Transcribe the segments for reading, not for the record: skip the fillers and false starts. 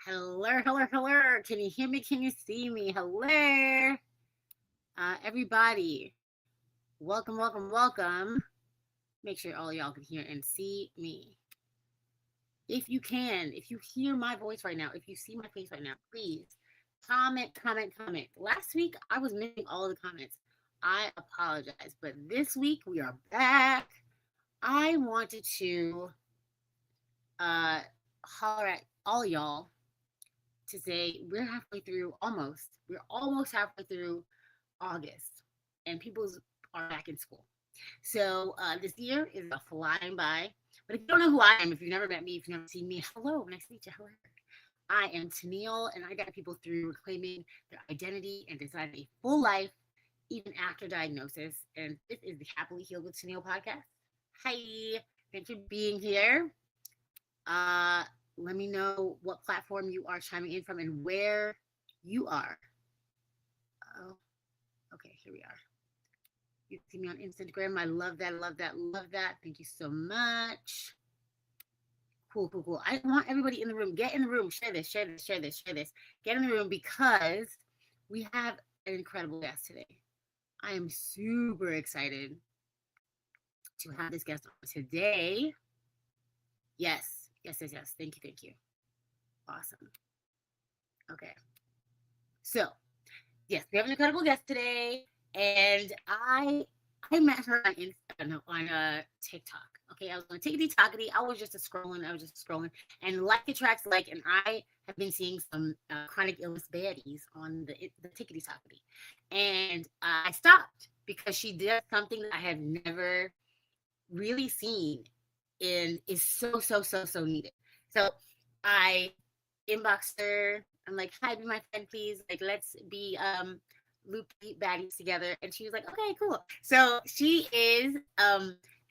Hello, hello, hello. Can you hear me? Can you see me? Hello, everybody. Welcome, welcome, welcome. Make sure all y'all can hear and see me. If you can, if you hear my voice right now, if you see my face right now, please comment, comment, comment. Last week, I was missing all of the comments. I apologize, but this week we are back. I wanted to uh, holler at all y'all to say we're halfway through almost. We're almost halfway through August, and people are back in school. So this year is a flying by. But if you don't know who I am, if you've never met me, if you've never seen me, hello, nice to meet you. Hello. I am Tenille, and I guide people through reclaiming their identity and designing a full life even after diagnosis. And this is the Happily Healed with Tenille podcast. Hi, thanks for being here. Uh, Let me know what platform you are chiming in from and where you are. Oh, okay, here we are. You can see me on Instagram. I love that, love that, love that. Thank you so much. Cool, cool, cool. I want everybody in the room. Get in the room. Share this, share this, share this, share this. Get in the room because we have an incredible guest today. I am super excited to have this guest on today. Yes, yes, yes, yes. Thank you, thank you. Awesome. Okay. So, yes, we have an incredible guest today, and I met her on TikTok. Okay, I was on TikTok. I was just scrolling, and like attracts like, and I have been seeing some chronic illness baddies on the TikTok, and I stopped because she did something that I have never really seen, and is so needed. So I inboxed her. I'm like, hi, be my friend, please. Like, let's be loopy baddies together. And she was like, okay, cool. So she is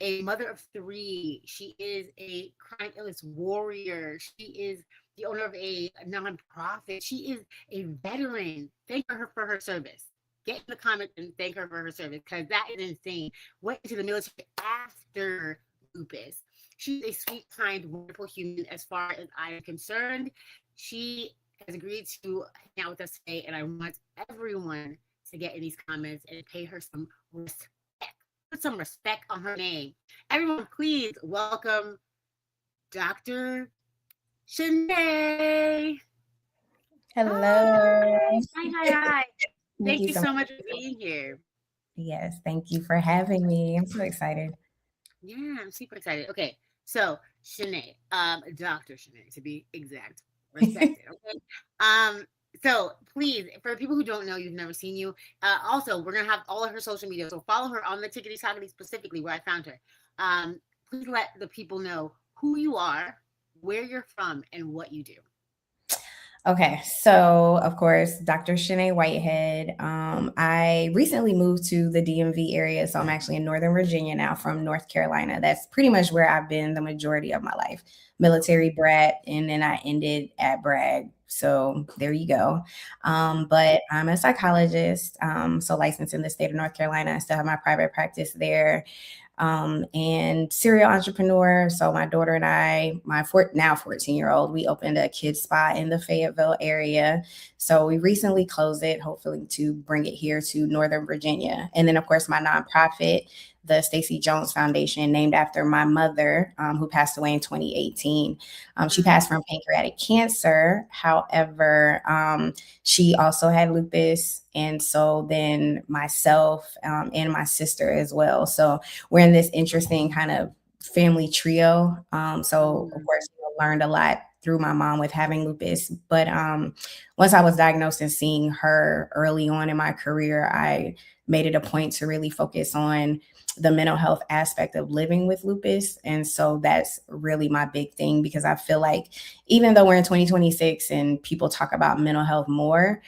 a mother of three. She is a chronic illness warrior. She is the owner of a nonprofit. She is a veteran. Thank her for her service. Get in the comments and thank her for her service because that is insane. Went into the military after lupus. She's a sweet, kind, wonderful human as far as I am concerned. She has agreed to hang out with us today, and I want everyone to get in these comments and pay her some respect. Put some respect on her name. Everyone, please welcome Dr. Shenae. Hello. Hi. Thank Thank you you so so much. much for being here. Yes, thank you for having me. I'm so excited. Yeah, I'm super excited. Okay, so Shenae, Dr. Shenae to be exact, respected. Okay. Um, so please, for people who don't know, you've never seen you. Also, we're gonna have all of her social media, so follow her on the Tickety Tockety specifically where I found her. Please let the people know who you are, where you're from, and what you do. Okay, so of course, Dr. Shenae Whitehead. I recently moved to the DMV area, so I'm actually in Northern Virginia now from North Carolina. That's pretty much where I've been the majority of my life. Military brat, and then I ended at Bragg. So there you go. But I'm a psychologist, so licensed in the state of North Carolina. I still have my private practice there. And serial entrepreneur. So my daughter and I, now 14-year-old, we opened a kids spa in the Fayetteville area. So we recently closed it, hopefully to bring it here to Northern Virginia. And then of course my nonprofit, the Stacey Jones Foundation, named after my mother, who passed away in 2018. She passed from pancreatic cancer. However, she also had lupus. And so then myself and my sister as well. So we're in this interesting kind of family trio. So of course, learned a lot through my mom with having lupus. But once I was diagnosed and seeing her early on in my career, I made it a point to really focus on the mental health aspect of living with lupus. And so that's really my big thing, because I feel like even though we're in 2026 and people talk about mental health more,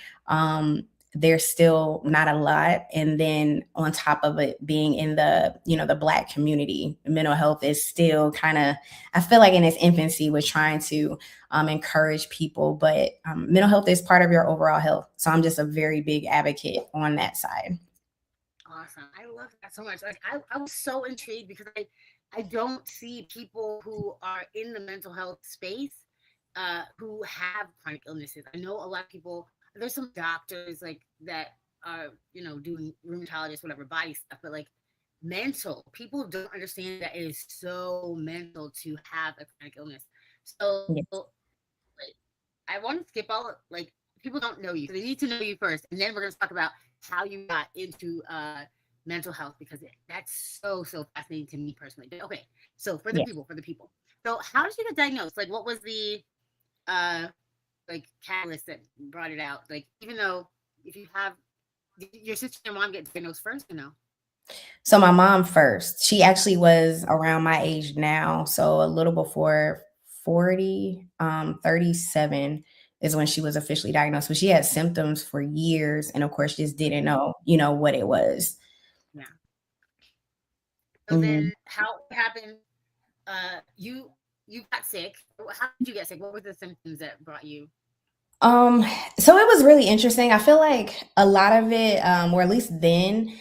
there's still not a lot. And then on top of it being in the Black community, mental health is still kind of, I feel like in its infancy, with trying to encourage people. But mental health is part of your overall health. So I'm just a very big advocate on that side. Awesome. I love that so much. Like I was so intrigued because I don't see people who are in the mental health space who have chronic illnesses. I know a lot of people. There's some doctors like that are doing rheumatologist, whatever body stuff, but like mental people don't understand that it is so mental to have a chronic illness. So Yes. like, I want to skip all like people don't know you, so they need to know you first, and then we're gonna talk about how you got into mental health because that's so fascinating to me personally. But okay, so Yeah. for the people. So how did you get diagnosed? Like, what was the uh like catalyst that brought it out? Like, even though if you have did your sister and mom get diagnosed first or no? So my mom first, she actually was around my age now, so a little before 40, 37 is when she was officially diagnosed. But she had symptoms for years and of course just didn't know, what it was. Yeah. So Mhm. then how it happened? You got sick. How did you get sick? What were the symptoms that brought you? Um, so it was really interesting. I feel like a lot of it, or at least then,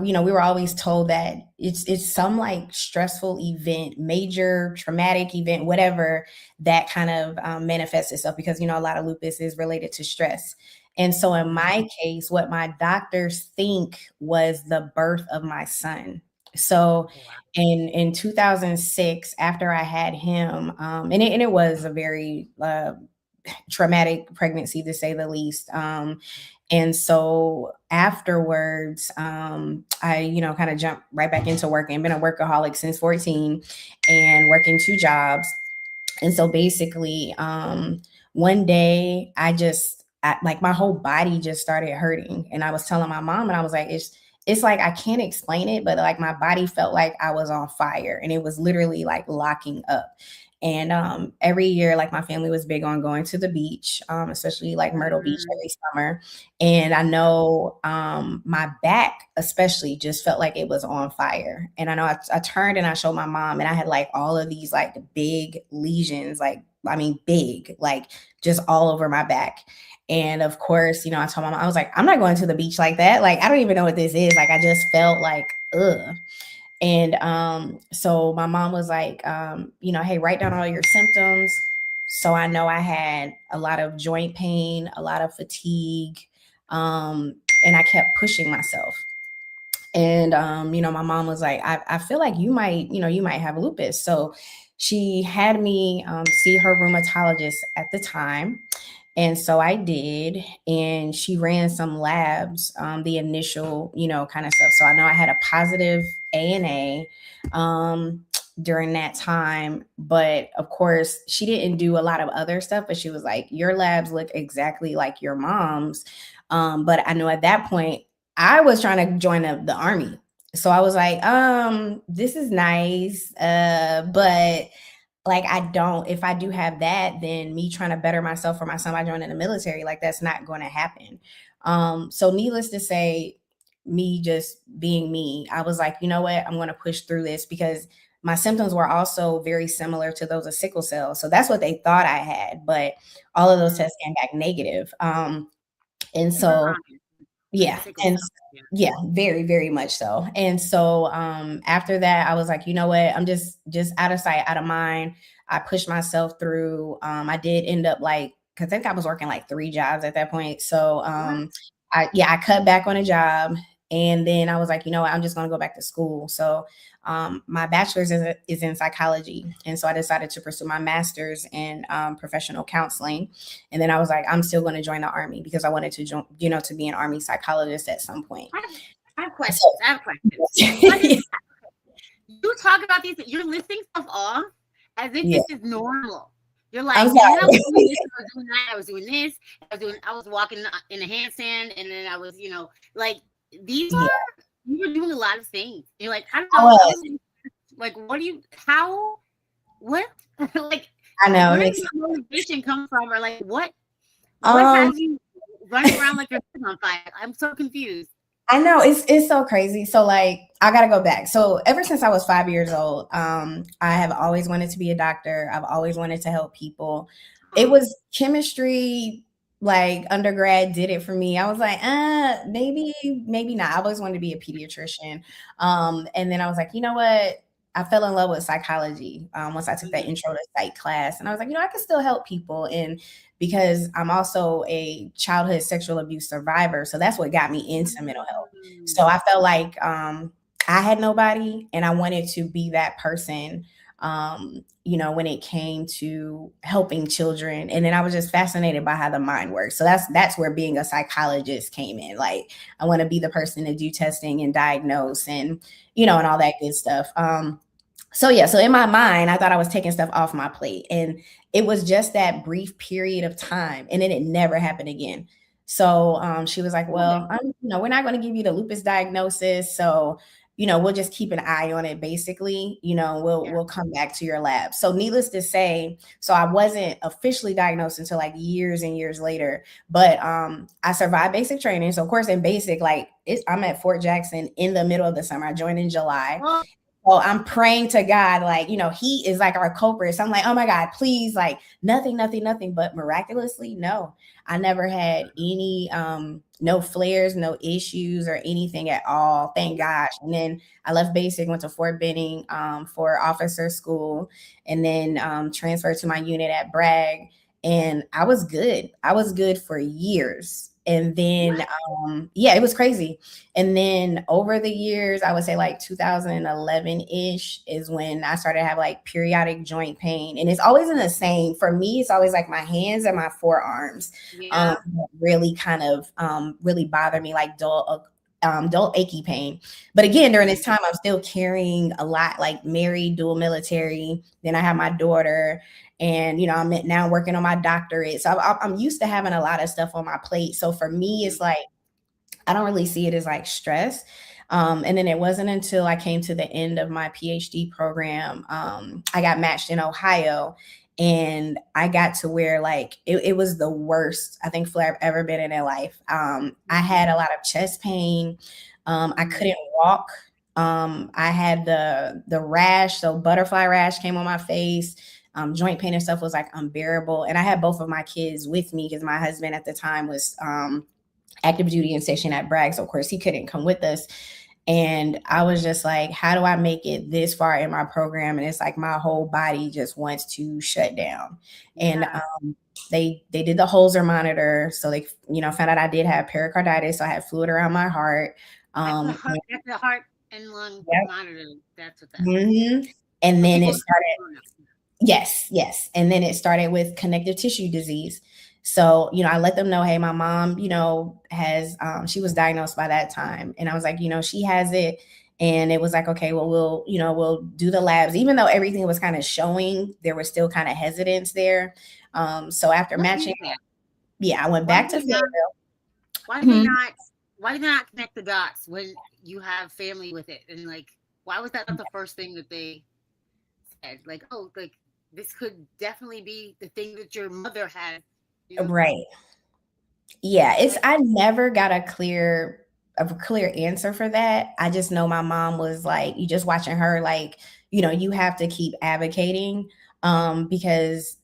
we were always told that it's some like stressful event, major traumatic event, whatever that kind of manifests itself because a lot of lupus is related to stress. And so in Mm. my case, what my doctors think was the birth of my son. So Oh, wow. in 2006, after I had him, and it was a very traumatic pregnancy to say the least. And so afterwards, I, kind of jumped right back into working. Been a workaholic since 14 and working two jobs. And so basically, one day like my whole body just started hurting. And I was telling my mom and I was like, it's like I can't explain it, but like my body felt like I was on fire and it was literally like locking up. And every year, like my family was big on going to the beach, especially like Myrtle Beach Mm. every summer. And I know my back, especially, just felt like it was on fire. And I know I turned and I showed my mom, and I had like all of these like big lesions, like, I mean, big, like just all over my back. And of course, I told my mom, I was like, I'm not going to the beach like that. Like, I don't even know what this is. Like, I just felt like, ugh. And so my mom was like, hey, write down all your symptoms. So I know I had a lot of joint pain, a lot of fatigue, and I kept pushing myself. And my mom was like, I feel like you might have lupus. So she had me see her rheumatologist at the time. And so I did, and she ran some labs, the initial, kind of stuff. So I know I had a positive ANA during that time, but of course she didn't do a lot of other stuff. But she was like, "Your labs look exactly like your mom's." But I know at that point I was trying to join the army, so I was like, "This is nice, but." Like I don't, if I do have that, then me trying to better myself for my son by joining the military, like that's not going to happen. So needless to say, me just being me, I was like, you know what, I'm going to push through this because my symptoms were also very similar to those of sickle cell. So that's what they thought I had, but all of those Mm. tests came back negative. And Super so common, like yeah, sickle and cell. Yeah. yeah, very, very much so. And so after that, I was like, you know what? I'm just out of sight, out of mind. I pushed myself through. I did end up like, cause I think I was working like three jobs at that point. So What? I cut back on a job, and then I was like, you know what? I'm just gonna go back to school. So my bachelor's is in psychology, and so I decided to pursue my master's in professional counseling. And then I was like, I'm still going to join the army because I wanted to join, to be an army psychologist at some point. I have, I have So, questions. I have questions. What is you talk about these? You're listing stuff off as if yeah, this is normal. You're I'm like, and then I was doing sorry. this, and I was doing that, I was doing this, I was walking in a handstand, and then I was, like these Yeah, are you were doing a lot of things. You're like, I don't I know, I was. was like, what do you, how, what, like, I know it where makes. does your motivation come from, or like, what Um, has you running around like your head on fire? I'm so confused. I know it's so crazy. So like I gotta go back. So ever since I was 5 years old, I have always wanted to be a doctor. I've always wanted to help people. It Um, was chemistry, like undergrad did it for me. I was like, maybe not. I always wanted to be a pediatrician. And then I was like, you know what? I fell in love with psychology once I took that intro to psych class. And I was like, I can still help people. And because I'm also a childhood sexual abuse survivor. So that's what got me into mental health. So I felt like I had nobody and I wanted to be that person, when it came to helping children. And then I was just fascinated by how the mind works. So that's where being a psychologist came in. Like, I want to be the person to do testing and diagnose and, and all that good stuff. So in my mind, I thought I was taking stuff off my plate, and it was just that brief period of time, and then it never happened again. So she was like, well, we're not going to give you the lupus diagnosis. So, we'll just keep an eye on it. Basically, we'll come back to your lab. So needless to say, so I wasn't officially diagnosed until like years and years later, but I survived basic training. So of course in basic, I'm at Fort Jackson in the middle of the summer. I joined in July. So I'm praying to God, he is like our culprit. So I'm like, oh my God, please, nothing. But miraculously, no, I never had any, no flares, no issues or anything at all. Thank gosh. And then I left basic, went to Fort Benning for officer school, and then transferred to my unit at Bragg. And I was good. I was good for years. And then, it was crazy. And then over the years, I would say 2011-ish is when I started to have periodic joint pain. And it's always in the same, for me, it's always my hands and my forearms really kind of really bother me, dull achy pain. But again, during this time, I'm still carrying a lot, married, dual military. Then I have my daughter. And, I'm now working on my doctorate. So I'm used to having a lot of stuff on my plate. So for me, it's I don't really see it as stress. And then it wasn't until I came to the end of my PhD program, I got matched in Ohio. And I got to where it was the worst, I think, flare I've ever been in life. I had a lot of chest pain. I couldn't walk. I had the rash. So butterfly rash came on my face. Joint pain and stuff was unbearable. And I had both of my kids with me because my husband at the time was active duty and stationed at Bragg. So of course he couldn't come with us. And I was just like, how do I make it this far in my program? And it's my whole body just wants to shut down. And they did the Holzer monitor. So they, found out I did have pericarditis. So I had fluid around my heart. That's the heart and lung monitor. That's what that is. And then it started. Yes. And then it started with connective tissue disease. So, I let them know, hey, my mom, has, she was diagnosed by that time. And I was like, she has it. And it was okay, well, we'll do the labs. Even though everything was kind of showing, there was still kind of hesitance there. So after matching, I went back to Fayetteville. Why did they not connect the dots when you have family with it? And why was that not the first thing that they said? This could definitely be the thing that your mother had. Right. Yeah. I never got a clear answer for that. I just know my mom was you just watching her, you have to keep advocating, because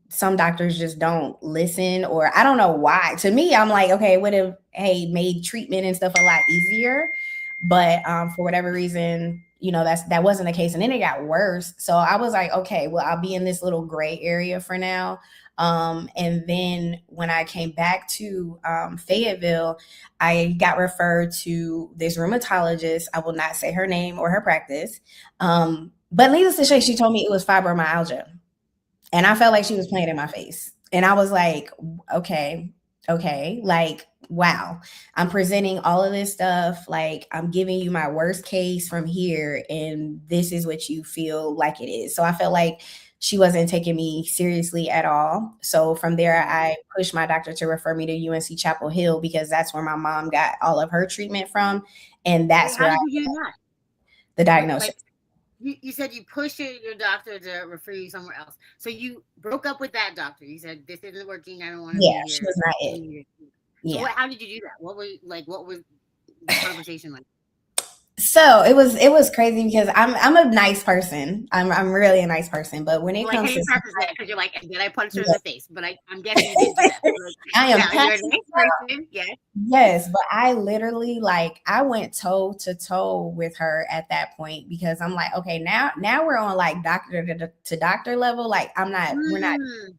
some doctors just don't listen, or I don't know why. To me, I'm okay, it would have, made treatment and stuff a lot easier. But for whatever reason, that wasn't the case. And then it got worse. So I was okay, well, I'll be in this little gray area for now. And then when I came back to Fayetteville, I got referred to this rheumatologist. I will not say her name or her practice. But needless to say, she told me it was fibromyalgia. And I felt like she was playing in my face. And I was okay, wow, I'm presenting all of this stuff. I'm giving you my worst case from here, and this is what you feel like it is. So I felt like she wasn't taking me seriously at all. So from there, I pushed my doctor to refer me to UNC Chapel Hill, because that's where my mom got all of her treatment from. And that's where the diagnosis. You said you pushed your doctor to refer you somewhere else. So you broke up with that doctor. You said, this isn't working. I don't want to be here. She was not it. So how did you do that? What was the conversation like? So it was crazy because I'm a nice person. I'm really a nice person. But when it Like, how comes you to preface that? Because you're like, did I punch her in yeah, the face? But I'm guessing you didn't do that. Like, I am yeah, you're a passionate. nice person. Yes. Yes, but I literally like I went toe to toe with her at that point because I'm like, okay, now we're on like doctor to doctor level. Like we're not. Mm,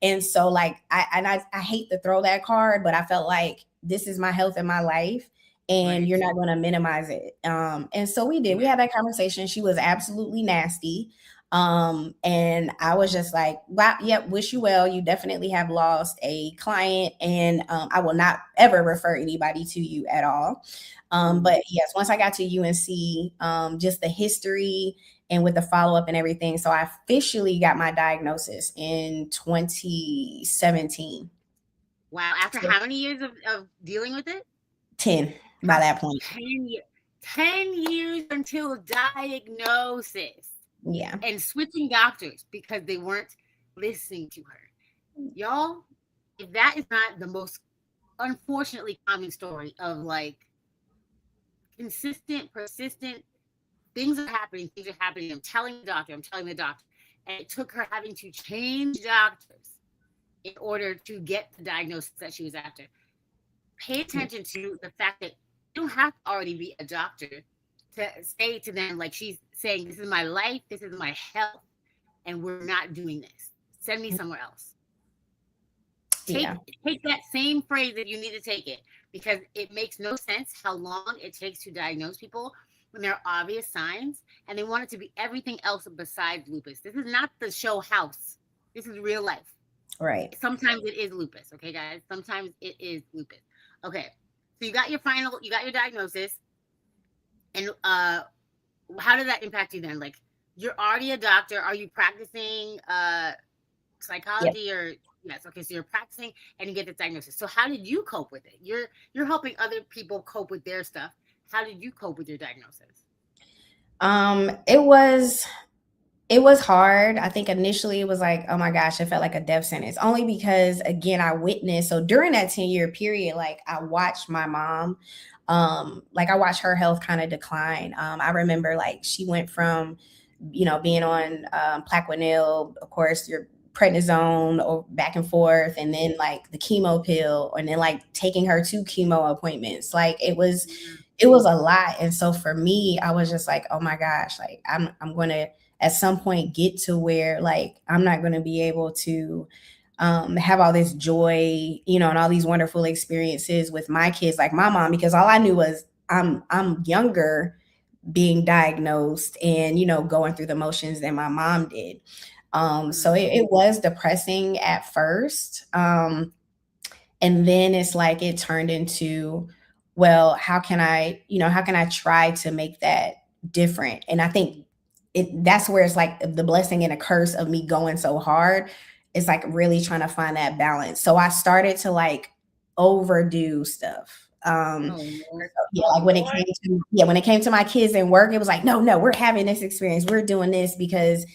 And so like I hate to throw that card, but I felt like this is my health and my life and right. you're not going to minimize it. And so we did. We Yeah. had that conversation. She was absolutely nasty. And I was just like, wow, yep, wish you well. You definitely have lost a client and I will not ever refer anybody to you at all. But yes, once I got to UNC, just the history and with the follow-up and everything. So I officially got my diagnosis in 2017. Wow. After So how many years of dealing with it? 10 by How, that point. 10 years. 10 years until diagnosis Yeah. and switching doctors because they weren't listening to her. Y'all, if that is not the most unfortunately common story of like consistent, persistent things are happening. I'm telling the doctor, I'm telling the doctor. And it took her having to change doctors in order to get the diagnosis that she was after. Pay attention to the fact that you don't have to already be a doctor to say to them, like she's saying, this is my life, this is my health, and we're not doing this. Send me somewhere else. Take Yeah. take that same phrase if you need to take it, because it makes no sense how long it takes to diagnose people when there are obvious signs and they want it to be everything else besides lupus. This is not the show House. This is real life. Right. Sometimes it is lupus, okay, guys? Sometimes it is lupus. Okay. So you got your diagnosis, and how did that impact you then? Like, you're already a doctor. Are you practicing Yep. psychology or yes? Okay, so you're practicing and you get this diagnosis. So how did you cope with it? You're helping other people cope with their stuff. How did you cope with your diagnosis? It was hard. I think initially it was like, oh my gosh, it felt like a death sentence. Only because again, I witnessed. So during that 10-year period, like I watched my mom, like I watched her health kind of decline. I remember like she went from, being on Plaquenil, of course, your prednisone or back and forth, and then like the chemo pill, and then like taking her to chemo appointments. Like it was a lot. And so for me, I was just like, oh my gosh, like I'm gonna at some point get to where like I'm not gonna be able to have all this joy, and all these wonderful experiences with my kids like my mom, because all I knew was I'm younger being diagnosed and going through the motions that my mom did. So it was depressing at first. And then it's like it turned into, well, how can I try to make that different? And I think that's where it's like the blessing and a curse of me going so hard is like really trying to find that balance. So I started to like overdo stuff. Oh Lord. Yeah, like when it came to my kids and work, it was like, no, we're having this experience. We're doing this because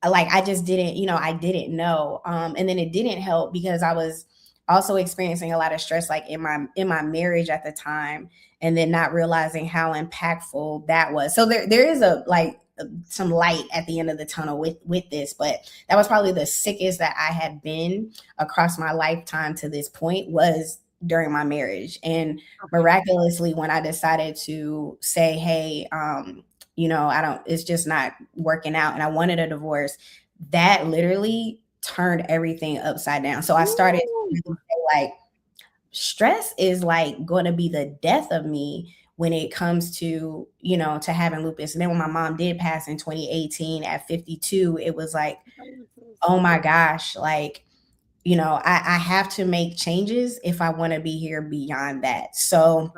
like I just didn't, I didn't know. And then it didn't help because I was also experiencing a lot of stress like in my marriage at the time, and then not realizing how impactful that was. So there is a like some light at the end of the tunnel with this, but that was probably the sickest that I had been across my lifetime to this point was during my marriage. And miraculously, when I decided to say, hey, I don't, it's just not working out, and I wanted a divorce, that literally turned everything upside down. So I started to really say, like, stress is like going to be the death of me when it comes to, to having lupus. And then when my mom did pass in 2018 at 52, it was like, oh my gosh, like, I have to make changes if I want to be here beyond that. So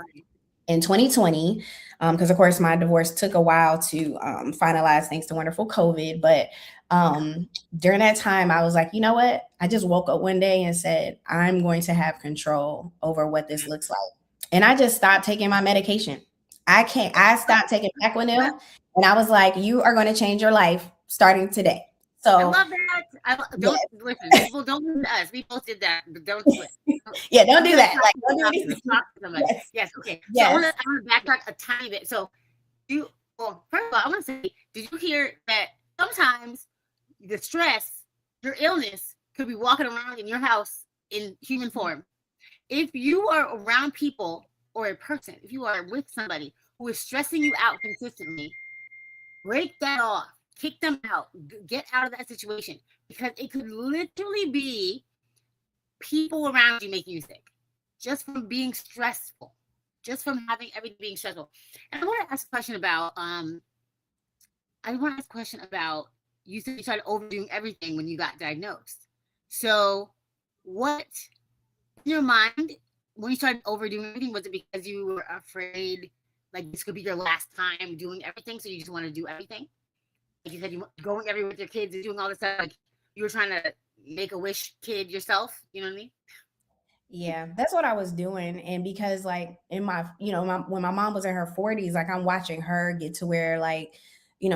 in 2020, because of course my divorce took a while to finalize thanks to wonderful COVID. But during that time, I was like, you know what? I just woke up one day and said, I'm going to have control over what this looks like. And I just stopped taking my medication. I stopped taking Plaquenil, and I was like, you are going to change your life starting today. So I love that. Don't listen. People don't listen to us. We both did that, but don't do it. Yeah, don't do that. Like, don't do anything. Talk to somebody. Yes. Okay. So Yes. I want to backtrack a tiny bit. So Well, first of all, I want to say, did you hear that sometimes the stress, your illness, could be walking around in your house in human form? If you are around people or a person, if you are with somebody who is stressing you out consistently, break that off, kick them out, get out of that situation, because it could literally be people around you making you sick just from being stressful, just from having everything being stressful. And I want to ask a question about you said you started overdoing everything when you got diagnosed. So what in your mind when you started overdoing everything, was it because you were afraid like this could be your last time doing everything, so you just want to do everything? Like you said, you going everywhere with your kids and doing all this stuff, like you were trying to make a wish kid yourself, you know what I mean? Yeah, that's what I was doing. And because like in my, when my mom was in her 40s, like I'm watching her get to where like,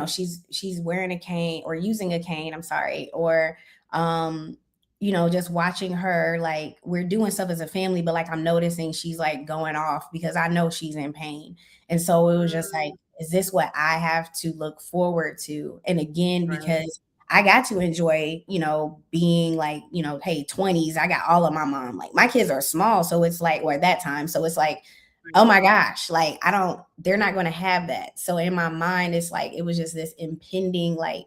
she's wearing a cane or using a cane, I'm sorry, or just watching her like we're doing stuff as a family, but like I'm noticing she's like going off because I know she's in pain. And so it was just like, Mm, is this what I have to look forward to? And again, right, because I got to enjoy, being like, hey, 20s, I got all of my mom. Like my kids are small. So it's like, or at that time. So it's like, oh right. my gosh, like they're not going to have that. So in my mind, it's like, it was just this impending like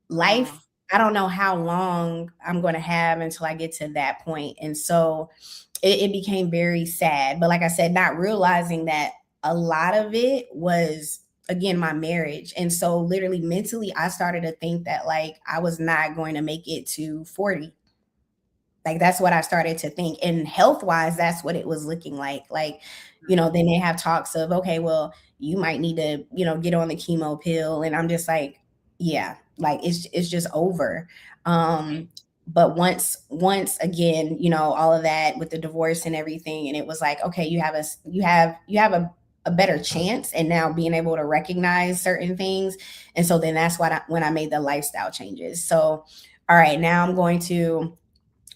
Oh, life. I don't know how long I'm going to have until I get to that point. And so it became very sad. But like I said, not realizing that a lot of it was again my marriage. And so literally mentally I started to think that like I was not going to make it to 40. Like that's what I started to think. And health wise, that's what it was looking like. Like, right, then they have talks of, okay, well, you might need to, get on the chemo pill. And I'm just like, yeah, like it's just over. right. But once again, all of that with the divorce and everything, and it was like, okay, you have a better chance and now being able to recognize certain things. And so then that's when I made the lifestyle changes. So all right, now I'm going to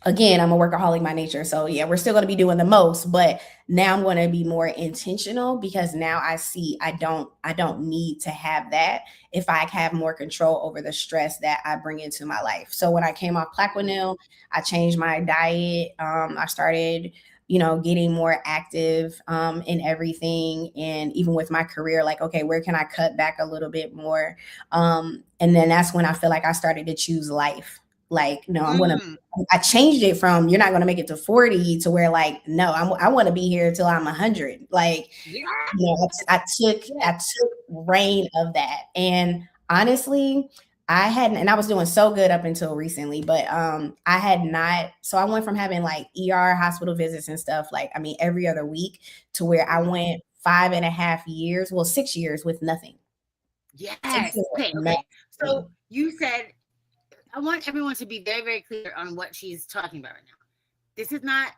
again, I'm a workaholic by nature. So yeah, we're still going to be doing the most, but now I'm going to be more intentional because now I see I don't need to have that if I have more control over the stress that I bring into my life. So when I came off Plaquenil, I changed my diet. I started, getting more active in everything. And even with my career, like, okay, where can I cut back a little bit more? And then that's when I feel like I started to choose life. Like, no, Mm, I changed it from you're not going to make it to 40 to where like, no, I want to be here till I'm 100. Like, yes, I took reign of that. And honestly, I hadn't, and I was doing so good up until recently, but I had not. So I went from having like ER hospital visits and stuff, like, I mean, every other week to where I mm, went 5.5 years, well, 6 years with nothing. 6 years yes. with Okay, okay. So nothing. you said I want everyone to be very, very clear on what she's talking about right now. This is not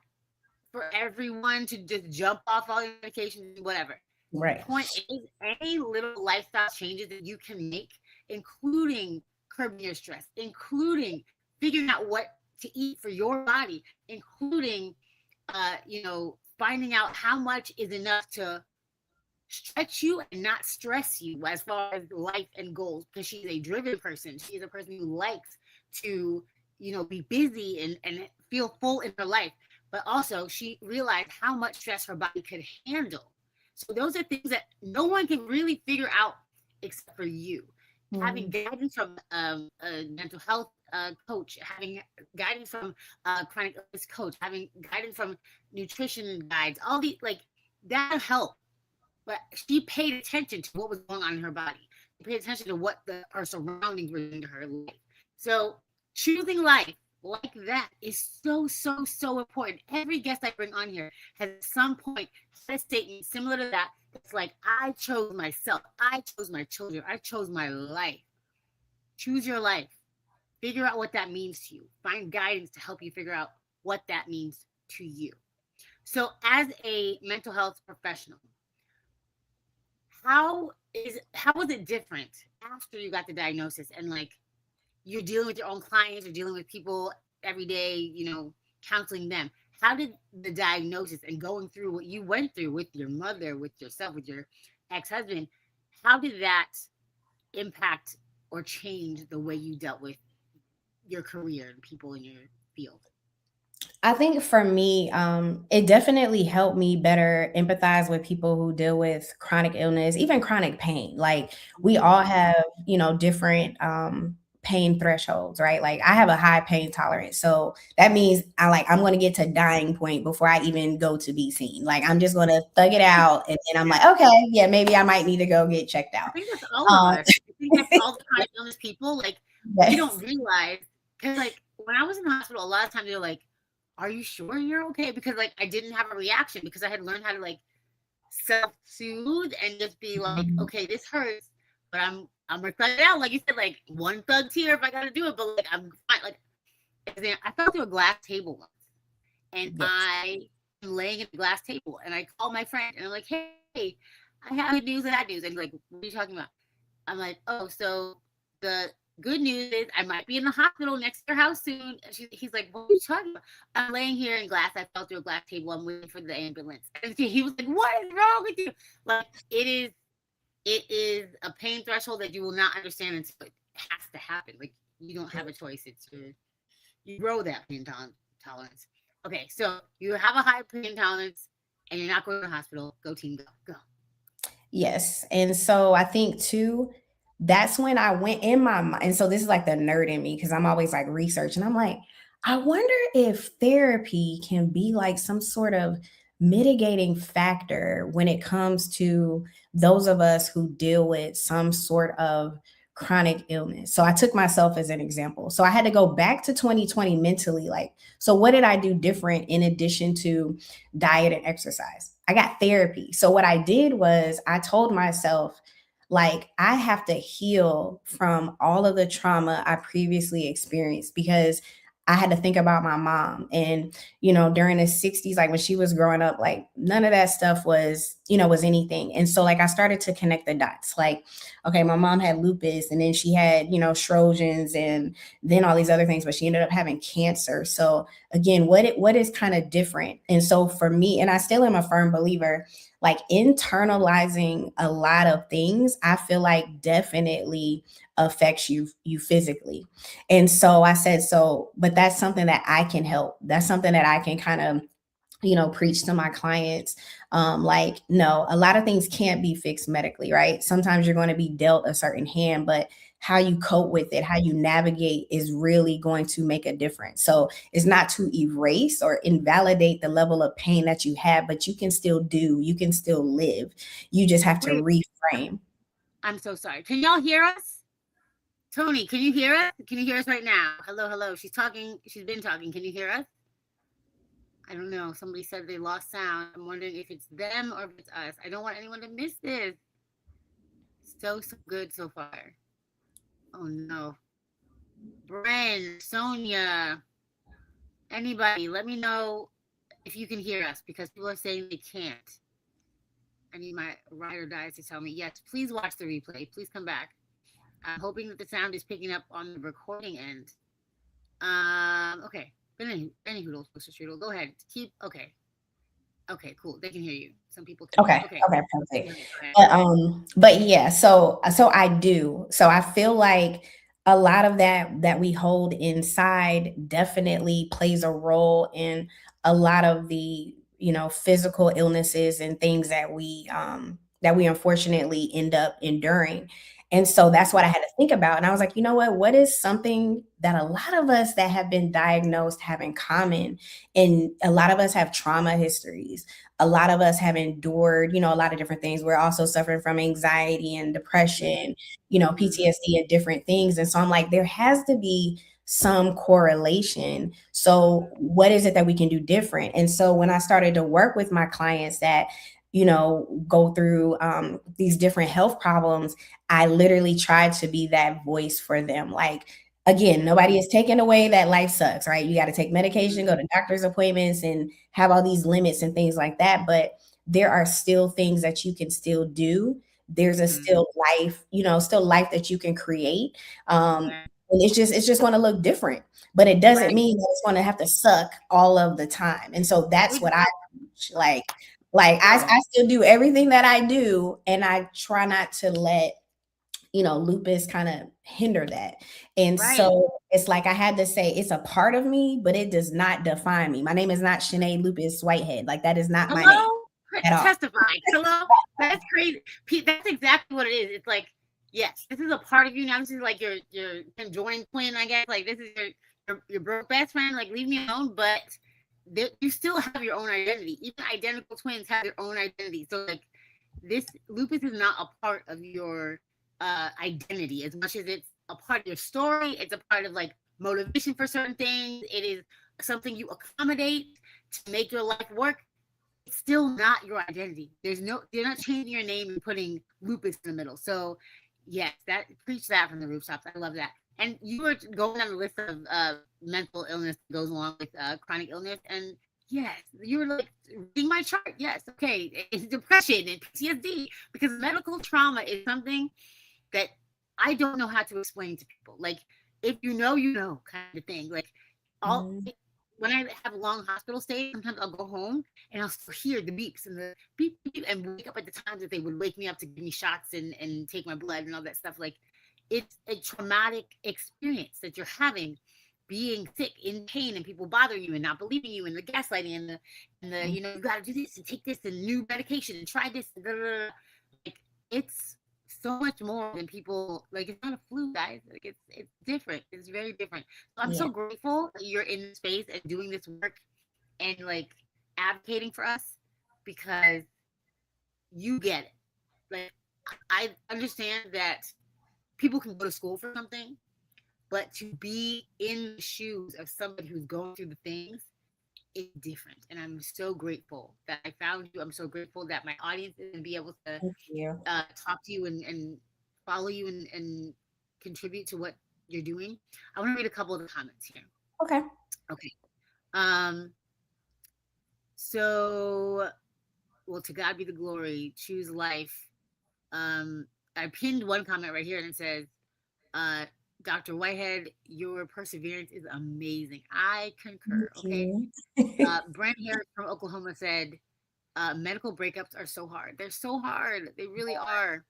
for everyone to just jump off all your medications and whatever. The Right. point is, any little lifestyle changes that you can make, including curbing your stress, including figuring out what to eat for your body, including, finding out how much is enough to stretch you and not stress you as far as life and goals, because she's a driven person. She's a person who likes to, be busy and feel full in her life. But also she realized how much stress her body could handle. So those are things that no one can really figure out except for you. Having Mhm. guidance from a mental health coach, having guidance from a chronic illness coach, having guidance from nutrition guides, all these like that'll help. But she paid attention to what was going on in her body. She paid attention to what her surroundings were doing to her life. So choosing life like that is so, so, so important. Every guest I bring on here has at some point had a statement similar to that. It's like, I chose myself. I chose my children. I chose my life. Choose your life. Figure out what that means to you. Find guidance to help you figure out what that means to you. So, as a mental health professional, how was it different after you got the diagnosis and like you're dealing with your own clients, you're dealing with people every day, counseling them? How did the diagnosis and going through what you went through with your mother, with yourself, with your ex-husband, how did that impact or change the way you dealt with your career and people in your field? I think for me, it definitely helped me better empathize with people who deal with chronic illness, even chronic pain. Like we all Mm, have, different pain thresholds, right? Like I have a high pain tolerance. So that means I'm gonna get to dying point before I even go to be seen. Like I'm just gonna thug it out and then I'm yeah. like, okay, yeah, maybe I might need to go get checked I out. think that's all of Um us. I think that's all the chronic illness people. Like, we don't yes. realize, because like when I was in the hospital, a lot of times they're like, "Are you sure you're okay?" Because like I didn't have a reaction because I had learned how to like self-soothe and just be like, Mhm. "Okay, this hurts, but I'm gonna thug it out." Like you said, like one thug tear if I gotta do it, but like I'm fine. Like I fell through a glass table once, and Yes. I am laying at the glass table, and I call my friend, and I'm like, "Hey, I have good news and bad news." And he's like, "What are you talking about?" I'm like, "Oh, so the good news is I might be in the hospital next to your house soon." And he's like, "What are you talking about?" I'm laying here in glass. I fell through a glass table. I'm waiting for the ambulance. And he was like, "What is wrong with you?" Like it is a pain threshold that you will not understand until it has to happen. Like you don't have a choice. It's you grow that pain tolerance. Okay, so you have a high pain tolerance and you're not going to the hospital. Go team, go, go. Yes. And so I think too, that's when I went in my mind. And so this is like the nerd in me because I'm always like researching. I'm like, I wonder if therapy can be like some sort of mitigating factor when it comes to those of us who deal with some sort of chronic illness. So I took myself as an example. So I had to go back to 2020 mentally, like, so what did I do different in addition to diet and exercise? I got therapy. So what I did was I told myself, like, I have to heal from all of the trauma I previously experienced because I had to think about my mom. And, during the 60s, like when she was growing up, like none of that stuff was anything. And so, like, I started to connect the dots. Like, okay, my mom had lupus and then she had, Trojans and then all these other things, but she ended up having cancer. So, again, what is kind of different? And so for me, and I still am a firm believer, like internalizing a lot of things, I feel like definitely affects you physically. And so I said, so, but that's something that I can help. That's something that I can kind of preach to my clients. Like, no, a lot of things can't be fixed medically, right? Sometimes you're going to be dealt a certain hand, but how you cope with it, how you navigate is really going to make a difference. So it's not to erase or invalidate the level of pain that you have, but you can still live. You just have to Wait, reframe. I'm so sorry. Can y'all hear us? Tony, can you hear us? Can you hear us right now? Hello, hello. She's talking. She's been talking. Can you hear us? I don't know. Somebody said they lost sound. I'm wondering if it's them or if it's us. I don't want anyone to miss this. So good so far. Oh no. Bren, Sonia, anybody, let me know if you can hear us because people are saying they can't. I need my ride or dies to tell me, yes, please watch the replay. Please come back. I'm hoping that the sound is picking up on the recording end. Okay. Anywho, Mr. Strudel, go ahead. Okay. Okay, cool. They can hear you. Some people can't. Okay. Okay. Okay. Go Perfect. ahead. Go ahead. But yeah, so I do. So I feel like a lot of that we hold inside definitely plays a role in a lot of the, physical illnesses and things that we unfortunately end up enduring. And so that's what I had to think about. And I was like, you know what is something that a lot of us that have been diagnosed have in common? And a lot of us have trauma histories. A lot of us have endured, a lot of different things. We're also suffering from anxiety and depression, Mm-hmm. PTSD and different things. And so I'm like, there has to be some correlation. So what is it that we can do different? And so when I started to work with my clients that, go through these different health problems, I literally tried to be that voice for them. Like, again, Yeah. nobody is taking away that life sucks, right? You got to take medication, go Mm-hmm. to doctor's appointments, and have all these limits and things like that. But there are still things that you can still do. There's a Mm-hmm. still life that you can create. Yeah. And it's just going to look different, but it doesn't Right. mean that it's going to have to suck all of the time. And so that's what I Exactly. teach. Like, Like Yeah. I still do everything that I do, and I try not to let lupus kind of hinder that. And Right. so it's like I had to say it's a part of me, but it does not define me. My name is not Shenae Lupus Whitehead. Like that is not my name Hello? at all. Testify. Hello? That's crazy. That's exactly what it is. It's like, yes, this is a part of you now. This is like your conjoined twin, I guess. Like this is your broke best friend. Like leave me alone. But you still have your own identity. Even identical twins have their own identity. So like this lupus is not a part of your identity as much as it's a part of your story. It's a part of like motivation for certain things. It is something you accommodate to make your life work. It's still not your identity. You're not changing your name and putting lupus in the middle. So yes, preach that from the rooftops. I love that. And you were going on the list of mental illness that goes along with chronic illness, and yes, you were like reading my chart. Yes, okay, it's depression and PTSD, because medical trauma is something that I don't know how to explain to people. Like, if you know, kind of thing. Like, all Mm, when I have long hospital stays, sometimes I'll go home and I'll still hear the beeps and the beep, beep and wake up at the times that they would wake me up to give me shots and take my blood and all that stuff. Like, it's a traumatic experience that you're having, being sick, in pain, and people bothering you and not believing you, and the gaslighting and the mm, you got to do this and take this and new medication and try this. Blah, blah, blah. Like, it's so much more than people like. It's not a flu, guys. Like, it's different. It's very different. So I'm yeah. so grateful that you're in this space and doing this work and like advocating for us, because you get it. Like, I understand that people can go to school for something, but to be in the shoes of somebody who's going through the things is different. And I'm so grateful that I found you. I'm so grateful that my audience is going to be able to Thank you. talk to you and follow you and contribute to what you're doing. I want to read a couple of the comments here. Okay. Okay. Um, so, well, to God be the glory. Choose life. I pinned one comment right here and it says, uh, Dr. Whitehead, your perseverance is amazing. I concur. Thank Okay. you. Brent Harris from Oklahoma said, medical breakups are so hard. They're so hard. They really are.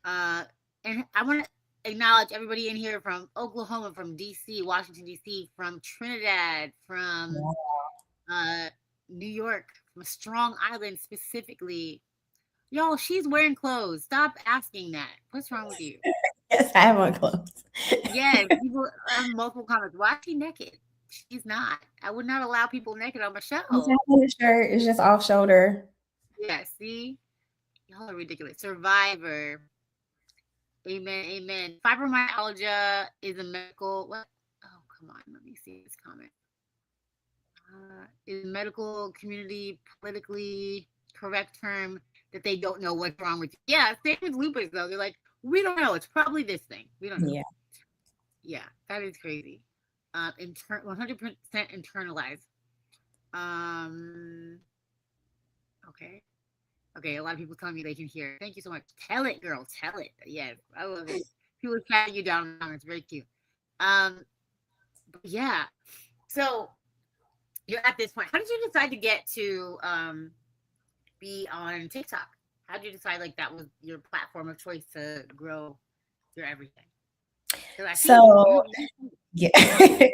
Uh, and I want to acknowledge everybody in here from Oklahoma, from DC, Washington, DC, from Trinidad, from uh, New York, from Strong Island specifically. Y'all, she's wearing clothes. Stop asking that. What's wrong with you? Yes, I have on clothes. Yes, people have multiple comments. Why is she naked? She's not. I would not allow people naked on my Just show. having the shirt is just off shoulder. Yeah, see? Y'all are ridiculous. Survivor. Amen. Amen. Fibromyalgia is a medical what? Oh, come on. Let me see this comment. Is medical community politically correct term that they don't know what's wrong with you? Yeah, same with lupus though. They're like, we don't know. It's probably this thing. We don't know. Yeah. Yeah, that is crazy. 100% internalized. Um. Okay. Okay, a lot of people telling me they can hear. Thank you so much. Tell it, girl. Tell it. Yes, I love it. People chatting you down. It's very cute. Um, but yeah. So you're at this point. How did you decide to get to be on TikTok? How did you decide like that was your platform of choice to grow your everything? Because I see So you. yeah.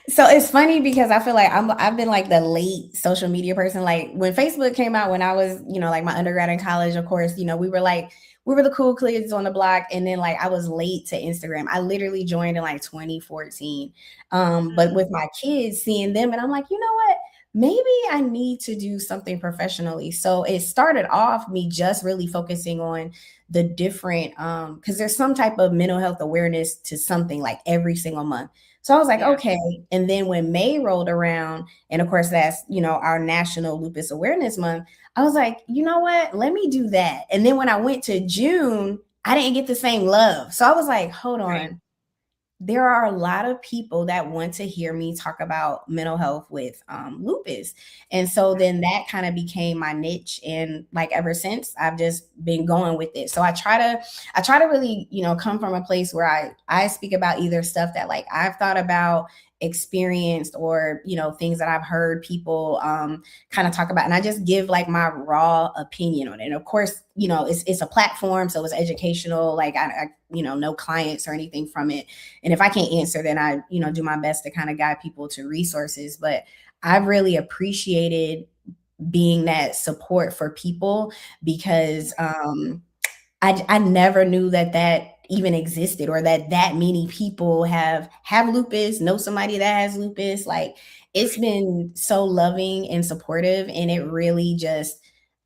So it's funny because I feel like I've been like the late social media person. Like when Facebook came out, when I was, like my undergrad in college, of course, we were the cool kids on the block. And then like I was late to Instagram. I literally joined in like 2014. But with my kids, seeing them, and I'm like, you know what? Maybe I need to do something professionally. So it started off me just really focusing on the different because there's some type of mental health awareness to something like every single month. So I was like, Yeah. okay. And then when May rolled around, and of course that's, our National Lupus Awareness Month, I was like, you know what? Let me do that. And then when I went to June, I didn't get the same love. So I was like, hold on. Right. There are a lot of people that want to hear me talk about mental health with lupus. And so then that kind of became my niche. And like ever since, I've just been going with it. So I try to really, come from a place where I speak about either stuff that like I've thought about experienced, or things that I've heard people kind of talk about, and I just give like my raw opinion on it. And of course, it's a platform, so it's educational. Like I no clients or anything from it. And if I can't answer, then I do my best to kind of guide people to resources. But I've really appreciated being that support for people, because I never knew that even existed, or that many people have lupus, know somebody that has lupus. Like, it's been so loving and supportive, and it really just,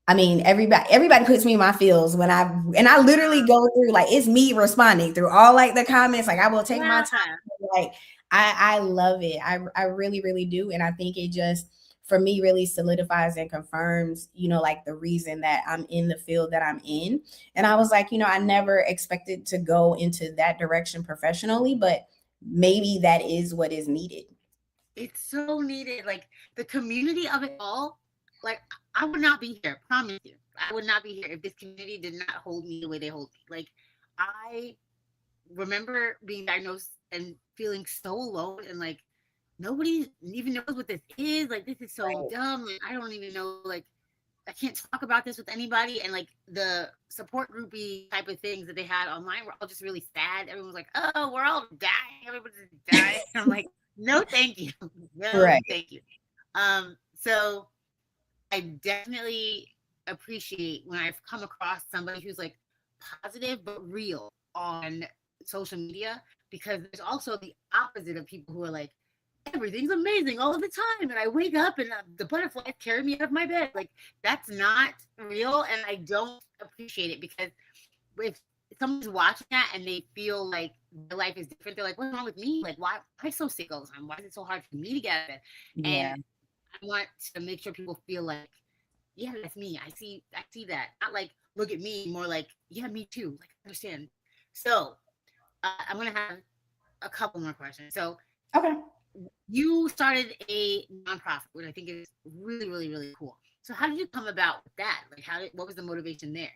I mean, everybody puts me in my feels when I literally go through, like, it's me responding through all like the comments. Like, I will take my Yeah. time. Like, I love it. I really, really do. And I think it just, for me, really solidifies and confirms, like, the reason that I'm in the field that I'm in. And I was like, I never expected to go into that direction professionally, but maybe that is what is needed. It's so needed. Like the community of it all. Like I would not be here. Promise you, I would not be here if this community did not hold me the way they hold me. Like I remember being diagnosed and feeling so alone, and like nobody even knows what this is. Like this is so Right. dumb. Like, I don't even know. Like I can't talk about this with anybody. And like the support groupie type of things that they had online were all just really sad. Everyone was like, "Oh, we're all dying. Everybody's dying." And I'm like, "No, thank you. No, Right. thank you." So I definitely appreciate when I've come across somebody who's like positive but real on social media, because there's also the opposite of people who are like, everything's amazing all the time, and I wake up and the butterflies carry me out of my bed. Like that's not real, and I don't appreciate it, because if someone's watching that and they feel like their life is different, they're like, "What's wrong with me? Like, why am I so sick all the time? Why is it so hard for me to get out of bed?" Yeah. And I want to make sure people feel like, yeah, that's me. I see that. Not like, look at me, more like, yeah, me too. Like, I understand. So I'm gonna have a couple more questions. So Okay. you started a nonprofit, which I think is really, really, really cool. So how did you come about with that? Like, what was the motivation there?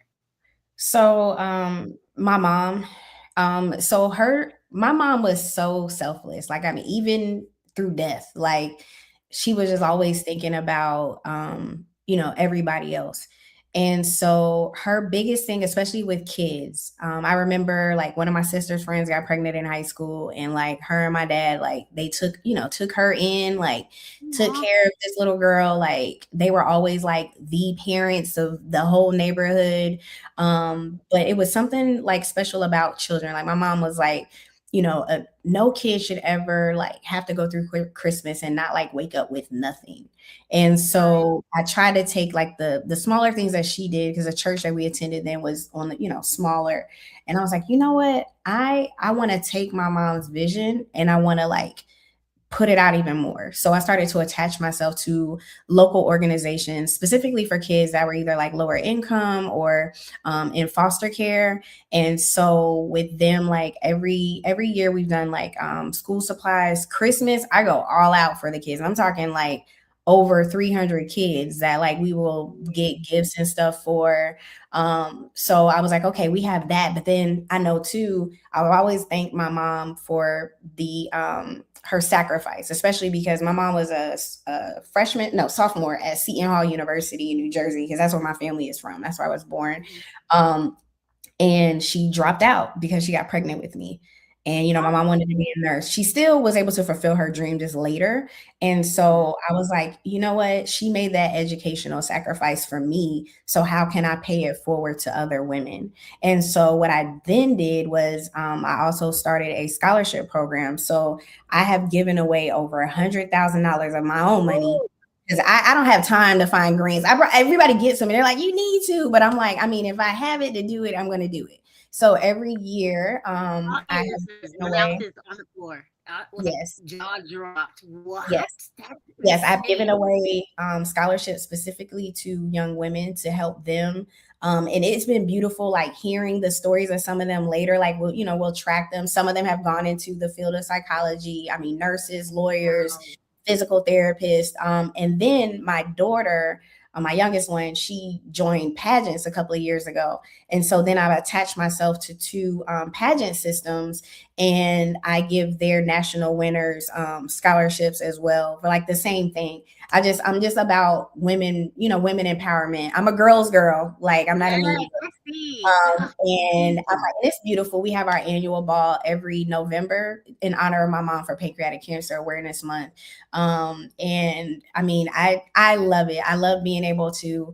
So, my mom, my mom was so selfless. Like, I mean, even through death, like, she was just always thinking about, everybody else. And so her biggest thing, especially with kids, I remember like one of my sister's friends got pregnant in high school, and like her and my dad, like they took her in, like took Aw. care of this little girl. Like they were always like the parents of the whole neighborhood. But it was something like special about children. Like my mom was like, no kid should ever like have to go through Christmas and not like wake up with nothing. And Right. so I try to take like the smaller things that she did, because the church that we attended then was on the, smaller. And I was like, you know what? I want to take my mom's vision, and I want to like put it out even more. So I started to attach myself to local organizations specifically for kids that were either like lower income or in foster care. And so with them, like every year we've done like school supplies, Christmas, I go all out for the kids. I'm talking like over 300 kids that like we will get gifts and stuff for. So I was like, okay, we have that. But then I know too, I'll always thank my mom for the her sacrifice, especially because my mom was a freshman, no, sophomore at Seton Hall University in New Jersey, because that's where my family is from. That's where I was born. Mhm. Um, and she dropped out because she got pregnant with me. And my mom Oh, wanted to be a nurse. She still was able to fulfill her dream just later. And mhm. so I was like, you know what? She made that educational sacrifice for me. So how can I pay it forward to other women? And so what I then did was I also started a scholarship program. So I have given away over $100,000 of my own money, Woo! because I don't have time to find greens. Everybody gets them and they're like, you need to. But I'm like, I mean, if I have it to do it, I'm going to do it. So every year, All I your have listeners, given my mouth away. is on the floor. Like Yes, jaw dropped. What? yes, That's yes. I've given insane. away scholarships specifically to young women to help them. And it's been beautiful, like hearing the stories of some of them later. Like we'll track them. Some of them have gone into the field of psychology. I mean, nurses, lawyers, Wow. physical therapists. And then my daughter, my youngest one, she joined pageants a couple of years ago. And so then I've attached myself to two pageant systems, and I give their national winners scholarships as well for like the same thing. I'm just about women, women empowerment. I'm a girl's girl. Like I'm not a Yes, mean. I see. And I'm like, it's beautiful. We have our annual ball every November in honor of my mom for Pancreatic Cancer Awareness Month. And I mean, I love it. I love being able to,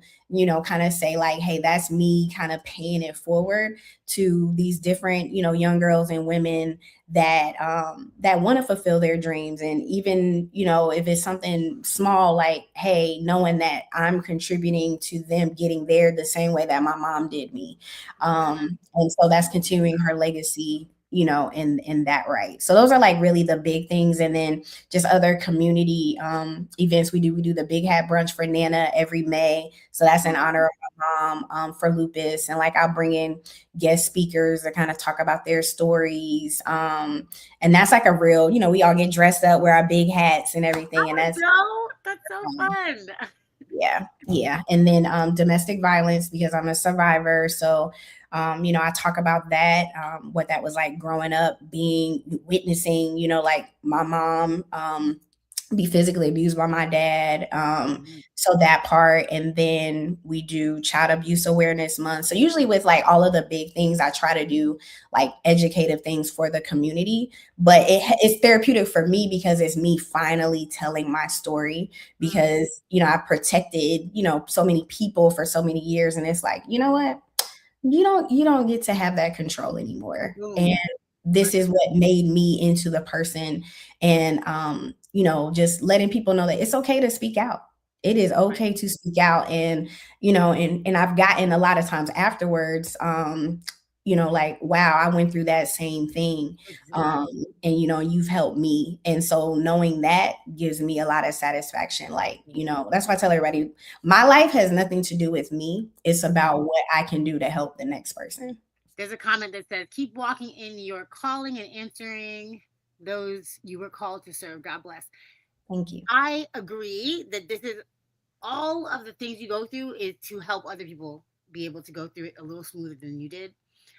kind of say like, hey, that's me kind of paying it forward to these different, young girls and women that want to fulfill their dreams. And even, if it's something small, like, hey, knowing that I'm contributing to them getting there the same way that my mom did me. And so that's continuing her legacy, in that right. So those are like really the big things. And then just other community events. We do the Big Hat Brunch for Nana every May. So that's in honor of my mom, for Lupus. And like I'll bring in guest speakers to kind of talk about their stories. And that's like a real, we all get dressed up, wear our big hats and everything. And That's so um, fun. yeah. And then domestic violence, because I'm a survivor. So I talk about that, what that was like growing up, witnessing, like my mom be physically abused by my dad. So that part. And then we do Child Abuse Awareness Month. So usually with like all of the big things, I try to do like educative things for the community, but it's therapeutic for me because it's me finally telling my story, because, I protected, so many people for so many years. And it's like, you know what? You don't get to have that control anymore. And this is what made me into the person. And just letting people know that it's okay to speak out. It is okay to speak out. And and I've gotten a lot of times afterwards, like, wow, I went through that same thing. And you've helped me. And so knowing that gives me a lot of satisfaction. Like, that's why I tell everybody, my life has nothing to do with me. It's about what I can do to help the next person. There's a comment that says, keep walking in your calling and answering those you were called to serve. God bless. Thank you. I agree that this is all of the things you go through is to help other people be able to go through it a little smoother than you did.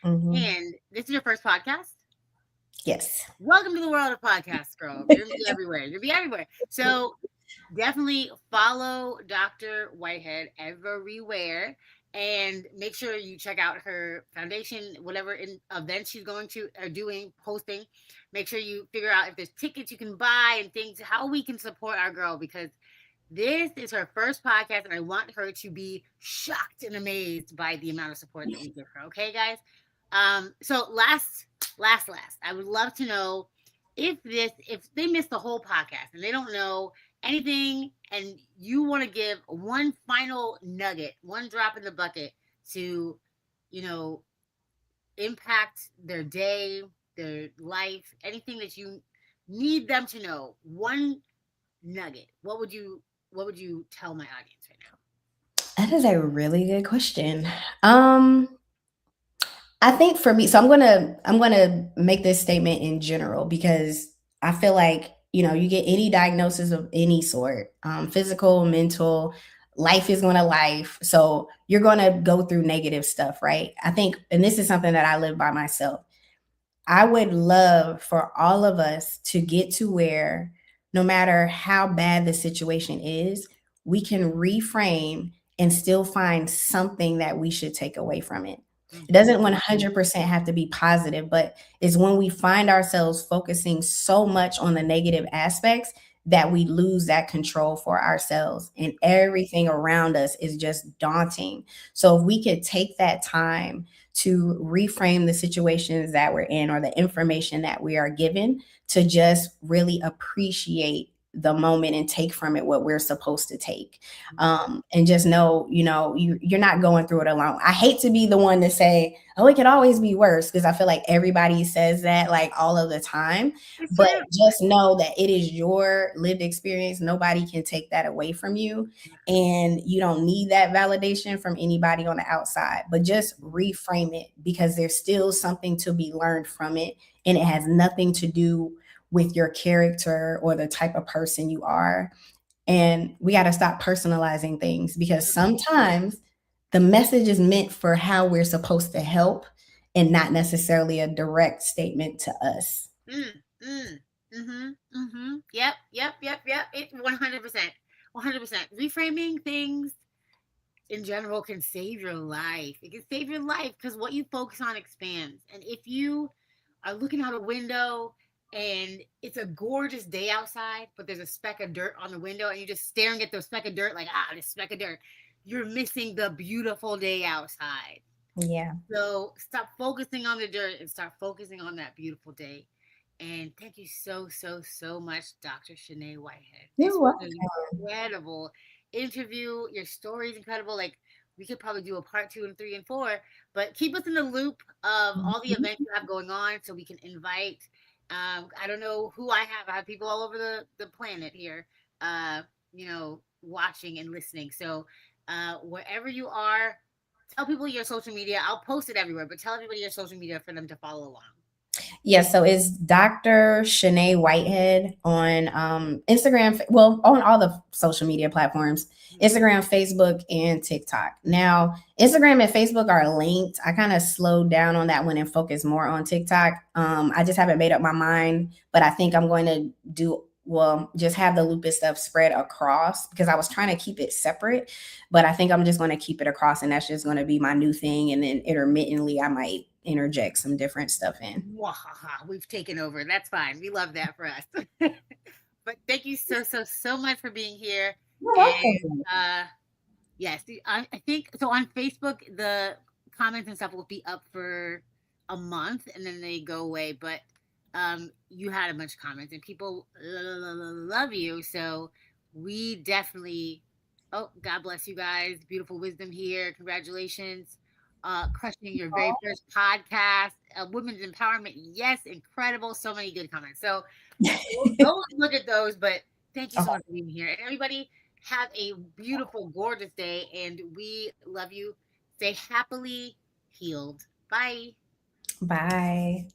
And this is your first podcast? Yes. Welcome to the world of podcasts, girl. You're gonna be everywhere. You'll be everywhere. So definitely follow Dr. Whitehead everywhere, and make sure you check out her foundation, whatever events she's going to or doing, posting. Make sure you figure out if there's tickets you can buy and things, how we can support our girl, because this is her first podcast, and I want her to be shocked and amazed by the amount of support that we give her. Okay, guys. So last, I would love to know if they missed the whole podcast and they don't know anything, and you want to give one final nugget, one drop in the bucket to, impact their day, their life, anything that you need them to know, one nugget, what would you tell my audience right now? That is a really good question. I think for me, so I'm gonna make this statement in general, because I feel like, you get any diagnosis of any sort, physical, mental, life is going to life. So you're going to go through negative stuff, right? I think, and this is something that I live by myself. I would love for all of us to get to where no matter how bad the situation is, we can reframe and still find something that we should take away from it. It doesn't 100% have to be positive, but it's when we find ourselves focusing so much on the negative aspects that we lose that control for ourselves, and everything around us is just daunting. So if we could take that time to reframe the situations that we're in or the information that we are given, to just really appreciate the moment and take from it what we're supposed to take. And just know, you're not going through it alone. I hate to be the one to say, oh, it could always be worse, because I feel like everybody says that like all of the time. But just know that it is your lived experience. Nobody can take that away from you. And you don't need that validation from anybody on the outside, but just reframe it, because there's still something to be learned from it. And it has nothing to do with your character or the type of person you are. And we got to stop personalizing things, because sometimes the message is meant for how we're supposed to help and not necessarily a direct statement to us. Mm, mm, Yep, yep, yep, yep. It 100%. 100%. Reframing things in general can save your life. It can save your life because what you focus on expands. And if you are looking out a window and it's a gorgeous day outside, but there's a speck of dirt on the window and you're just staring at the speck of dirt like, this speck of dirt, you're missing the beautiful day outside. Yeah. So stop focusing on the dirt and start focusing on that beautiful day. And thank you so, so, so much, Dr. Shenae Whitehead. This You're was welcome. an incredible interview. Your story is incredible. Like, we could probably do a part 2 and 3 and 4, but keep us in the loop of all the events you have going on so we can invite. I don't know who I have. I have people all over the planet here, watching and listening. So wherever you are, tell people your social media. I'll post it everywhere, but tell everybody your social media for them to follow along. Yes, so it's Dr. Shenae Whitehead on Instagram, well, on all the social media platforms, Instagram, Facebook, and TikTok. Now, Instagram and Facebook are linked. I kind of slowed down on that one and focused more on TikTok. I just haven't made up my mind, but I think I'm going to just have the lupus stuff spread across, because I was trying to keep it separate, but I think I'm just going to keep it across, and that's just going to be my new thing. And then intermittently, I might interject some different stuff in. We've taken over. That's fine. We love that for us. But thank you so, so, so much for being here. You're And welcome. yes, I think so. On Facebook, the comments and stuff will be up for a month and then they go away. But you had a bunch of comments and people love you. So we definitely, oh, God bless you guys. Beautiful wisdom here. Congratulations. Crushing your very first podcast, women's empowerment. Yes, incredible. So many good comments. So don't look at those, but thank you so much for being here. And everybody, have a beautiful, gorgeous day. And we love you. Stay happily healed. Bye. Bye.